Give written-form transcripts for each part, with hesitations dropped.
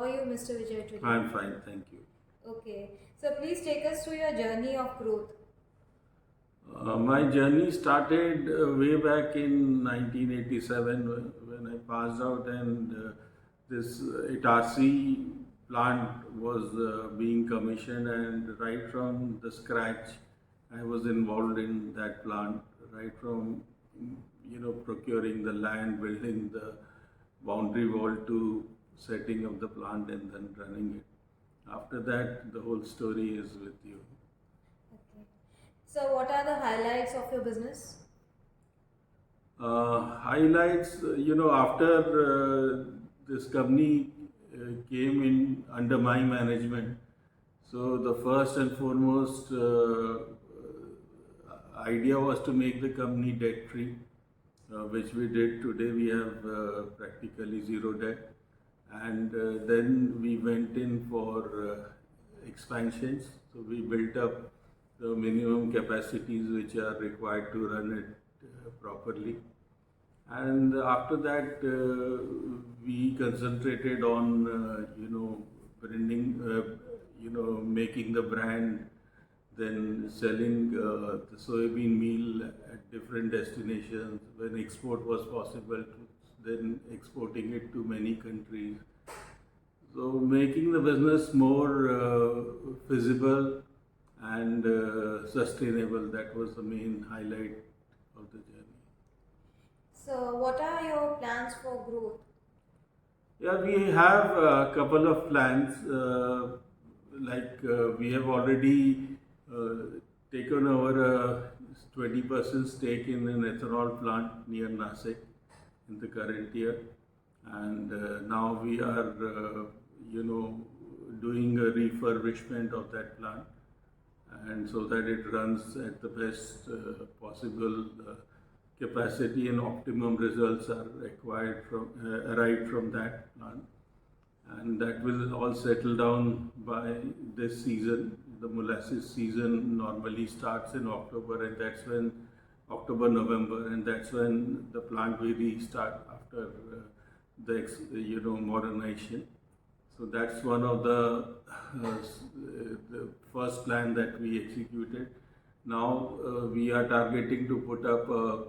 are you, Mr. Vijay, today? I'm fine, thank you. Okay, so please take us through your journey of growth. My journey started way back in 1987 when I passed out, and this Itarsi plant was being commissioned, and right from the scratch, I was involved in that plant, right from procuring the land, building the boundary wall to setting up the plant and then running it. After that, the whole story is with you. Okay. So what are the highlights of your business? Highlights, after this company came in under my management, so the first and foremost idea was to make the company debt free, which we did. Today we have practically zero debt, and then we went in for expansions. So we built up the minimum capacities which are required to run it properly. And after that, we concentrated on, branding, making the brand, then selling the soybean meal at different destinations. When export was possible, then exporting it to many countries. So making the business more feasible and sustainable, that was the main highlight of the journey. So what are your plans for growth? Yeah, we have a couple of plans. We have already taken over 20% stake in an ethanol plant near Nasik in the current year, and now we are, doing a refurbishment of that plant, and so that it runs at the best possible capacity, and optimum results are required from arrived from that plant, and that will all settle down by this season. The molasses season normally starts in October, and that's when October, November, and that's when the plant will restart after modernization. So that's one of the first plan that we executed. Now we are targeting to put up a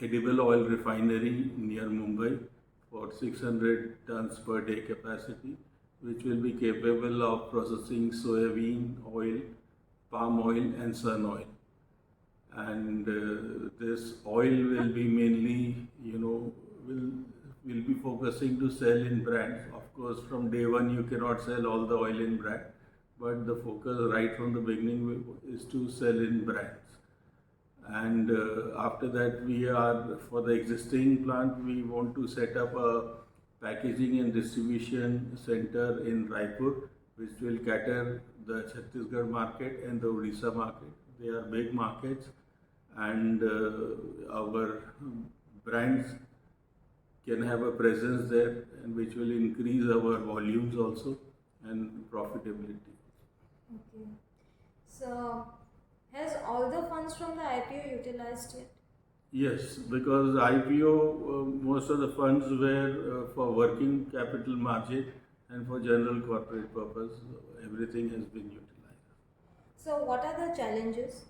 edible oil refinery near Mumbai for 600 tons per day capacity, which will be capable of processing soybean oil, palm oil, and sun oil. And this oil will be mainly, will be focusing to sell in brands. Of course, from day one you cannot sell all the oil in brand, but the focus right from the beginning is to sell in brands. And after that, we are, for the existing plant, we want to set up a packaging and distribution center in Raipur, which will cater the Chhattisgarh market and the Odisha market. They are big markets, and our brands can have a presence there, and which will increase our volumes also and profitability. Okay. So has all the funds from the IPO utilized yet? Yes, because IPO, most of the funds were for working capital margin and for general corporate purpose. Everything has been utilized. So what are the challenges?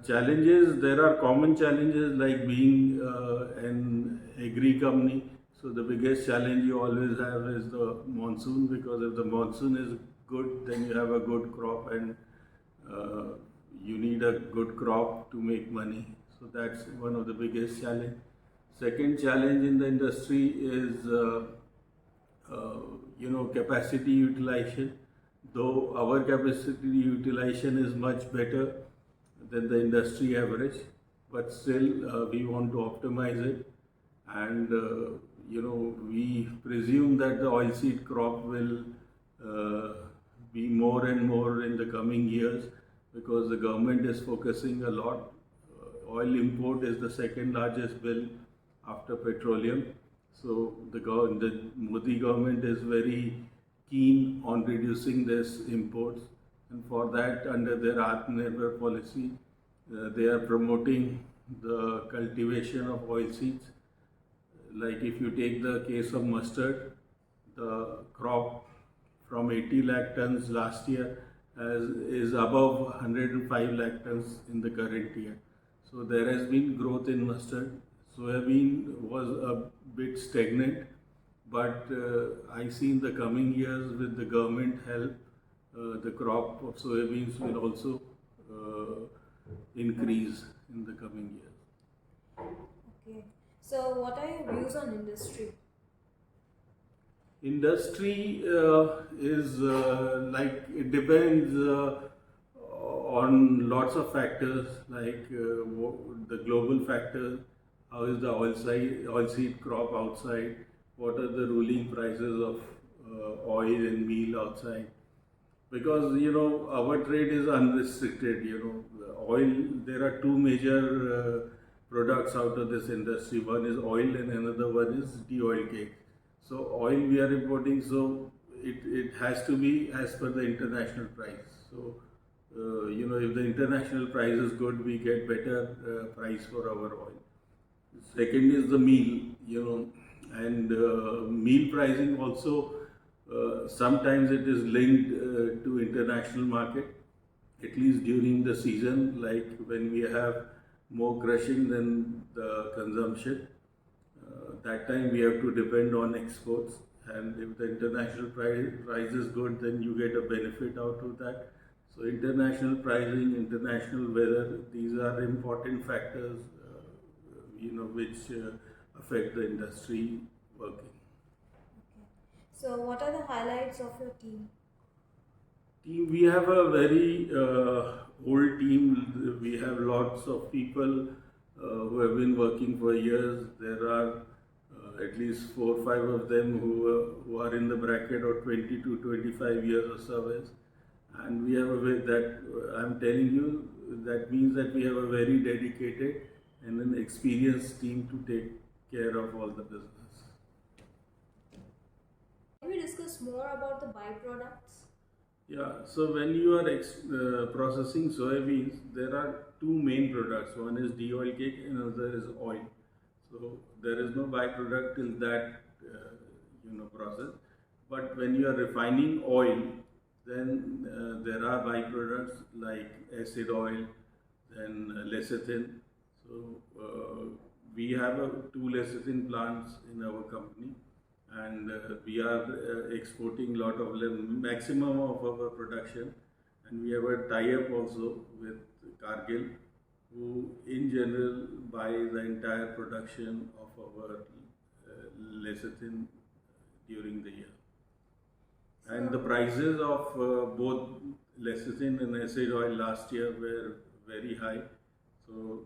Challenges, there are common challenges like being an agri company. So the biggest challenge you always have is the monsoon, because if the monsoon is good, then you have a good crop, and you need a good crop to make money. So that's one of the biggest challenge. Second challenge in the industry is capacity utilization. Though our capacity utilization is much better than the industry average, but still we want to optimize it, and we presume that the oilseed crop will be more and more in the coming years, because the government is focusing a lot. Oil import is the second largest bill after petroleum. So the Modi government is very keen on reducing this imports, and for that, under their Atmanirbhar policy, they are promoting the cultivation of oilseeds. Like if you take the case of mustard, the crop from 80 lakh tons last year is above 105 lakh tons in the current year. So there has been growth in mustard. Soybean was a bit stagnant, but I see in the coming years with the government help, the crop of soybeans will also increase in the coming years. Okay. So, what are your views on industry? Industry is like it depends on lots of factors like the global factors, how is the oilseed crop outside, what are the ruling prices of oil and meal outside, because our trade is unrestricted. Oil, there are two major products out of this industry. One is oil and another one is de-oil cake. So oil we are importing, so it has to be as per the international price. So if the international price is good, we get better price for our oil. Second is the meal, and meal pricing also, sometimes it is linked to international market, at least during the season, like when we have more crushing than the consumption. That time we have to depend on exports, and if the international price is good, then you get a benefit out of that. So international pricing, international weather, these are important factors, which affect the industry working. Okay. So, what are the highlights of your team? We have a very old team. We have lots of people who have been working for years. There are at least 4 or 5 of them who are in the bracket of 20 to 25 years of service. And we have a way that I'm telling you, that means that we have a very dedicated and an experienced team to take care of all the business. Can we discuss more about the byproducts? Yeah, so when you are processing soybeans, there are two main products. One is de-oil cake and another is oil. So there is no byproduct till that process. But when you are refining oil, then there are byproducts like acid oil, then lecithin. So we have two lecithin plants in our company, and we are exporting lot of maximum of our production, and we have a tie-up also with Cargill, who in general buy the entire production of our lecithin during the year. And the prices of both lecithin and acid oil last year were very high, so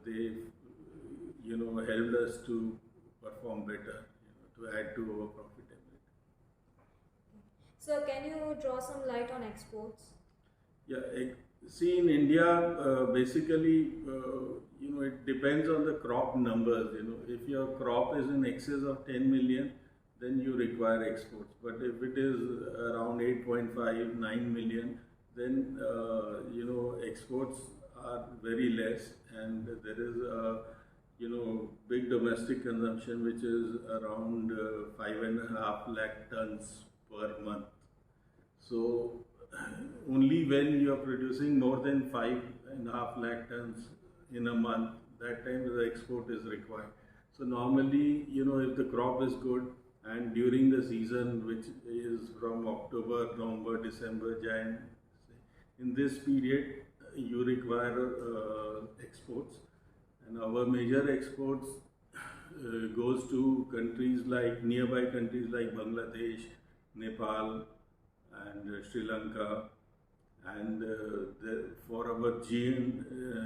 they helped us to perform better, to add to our profitability. So, can you draw some light on exports? Yeah, see, in India, basically, it depends on the crop numbers. If your crop is in excess of 10 million, then you require exports. But if it is around 8.5, 9 million, then exports are very less, and there is a big domestic consumption, which is around 5.5 lakh tons per month. So only when you are producing more than 5.5 lakh tons in a month, that time the export is required. So normally, if the crop is good, and during the season, which is from October, November, December, Jan, in this period, you require exports. And our major exports goes to nearby countries like Bangladesh, Nepal, and Sri Lanka. And for our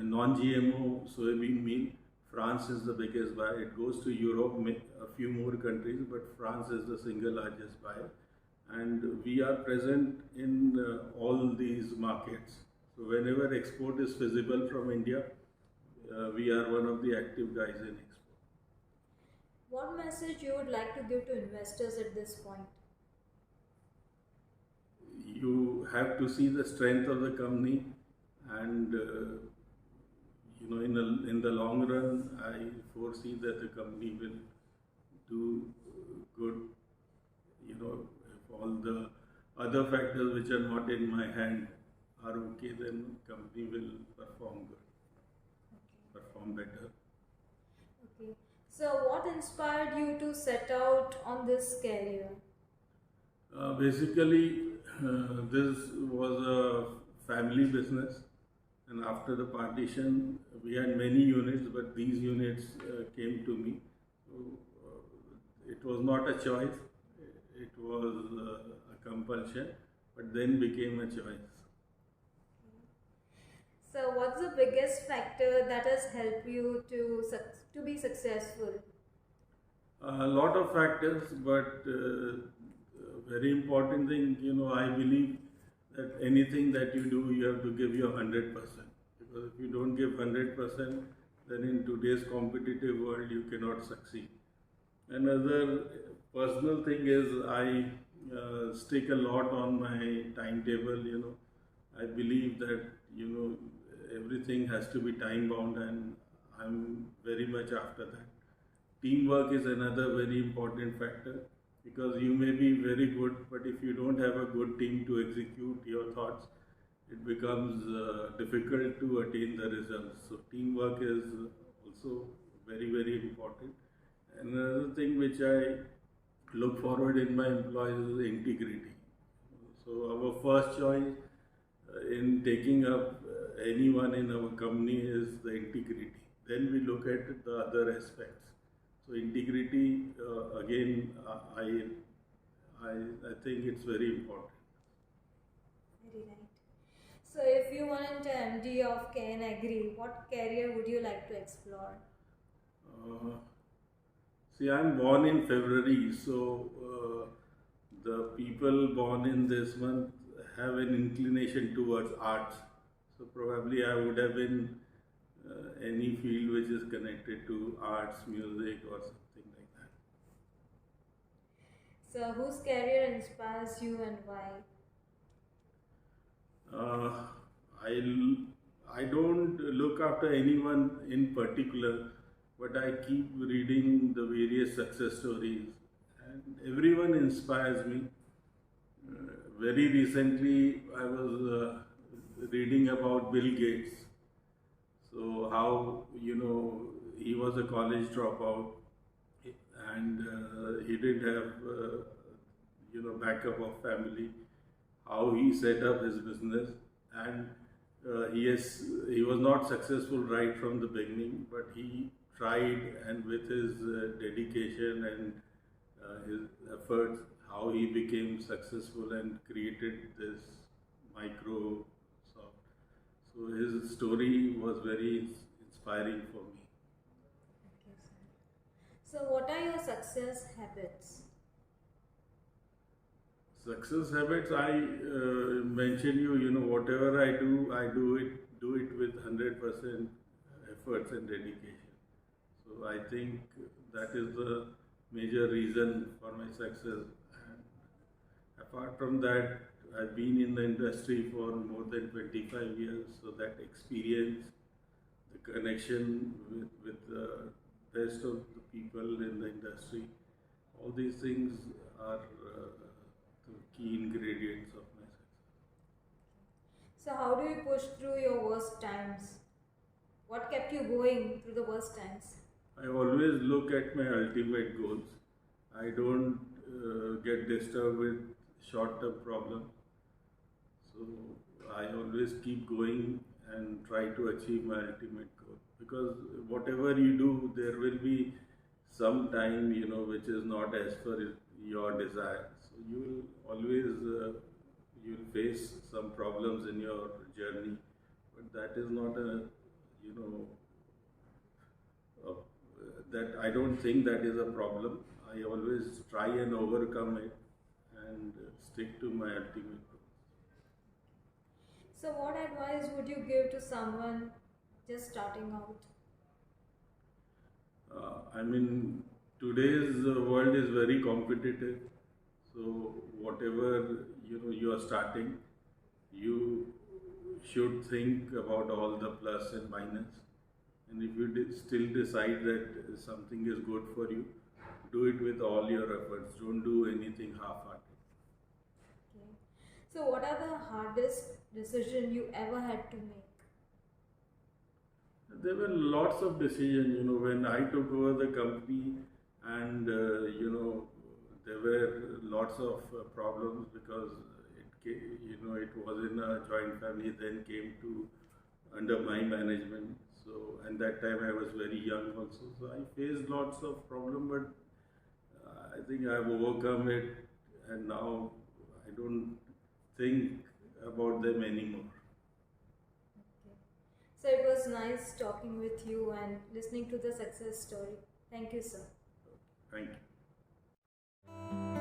non-GMO soybean meal, France is the biggest buyer. It goes to Europe, a few more countries, but France is the single largest buyer. And we are present in all these markets. So whenever export is feasible from India, we are one of the active guys in export. What message you would like to give to investors at this point? You have to see the strength of the company, and in the long run, I foresee that the company will do good. other factors which are not in my hand are okay, then company will perform good, perform better. Okay. So, what inspired you to set out on this career? Basically, this was a family business, and after the partition, we had many units, but these units came to me. So, it was not a choice, it was a compulsion, but then became a choice. So, what's the biggest factor that has helped you to be successful? A lot of factors, but very important thing, I believe that anything that you do, you have to give your 100%. Because if you don't give 100%, then in today's competitive world, you cannot succeed. Another personal thing is I stick a lot on my timetable. I believe that, everything has to be time bound, and I'm very much after that. Teamwork is another very important factor, because you may be very good, but if you don't have a good team to execute your thoughts, it becomes difficult to attain the results. So teamwork is also very, very important. Another thing which I look forward in my employees is integrity. So our first choice in taking up anyone in our company is the integrity. Then we look at the other aspects. So integrity, again, I think it's very important. Very right. So, if you weren't MD of KN Agri, what career would you like to explore? Uh, See, I'm born in February, so the people born in this month have an inclination towards arts. So probably I would have been any field which is connected to arts, music, or something like that. So, whose career inspires you and why? Uh, I don't look after anyone in particular, but I keep reading the various success stories, and everyone inspires me. Very recently, I was reading about Bill Gates. So how he was a college dropout, and he didn't have backup of family. How he set up his business, and he was not successful right from the beginning, but he tried, and with his dedication and his efforts, how he became successful and created this Microsoft. So his story was very inspiring for me. Okay, sir. So, what are your success habits? Success habits, I mentioned whatever I do it with 100% efforts and dedication. So I think that is the major reason for my success. And apart from that, I've been in the industry for more than 25 years, so that experience, the connection with the best of the people in the industry, all these things are the key ingredients of my success. So, how do you push through your worst times? What kept you going through the worst times? I always look at my ultimate goals. I don't get disturbed with short-term problems. So I always keep going and try to achieve my ultimate goal. Because whatever you do, there will be some time, which is not as per your desire. So you will always you'll face some problems in your journey, but that is not you know, a, that I don't think that is a problem. I always try and overcome it and stick to my ultimate goal. So, what advice would you give to someone just starting out? I mean, today's world is very competitive. So whatever you are starting, you should think about all the plus and minus. And if you still decide that something is good for you, do it with all your efforts. Don't do anything half-hearted. Okay. So what are the hardest decisions you ever had to make? There were lots of decisions, when I took over the company, and there were lots of problems because it was in a joint family, then came to under my management. So, and that time I was very young also, so I faced lots of problems, but I think I've overcome it, and now I don't think about them anymore. Okay. So it was nice talking with you and listening to the success story. Thank you, sir. Thank you.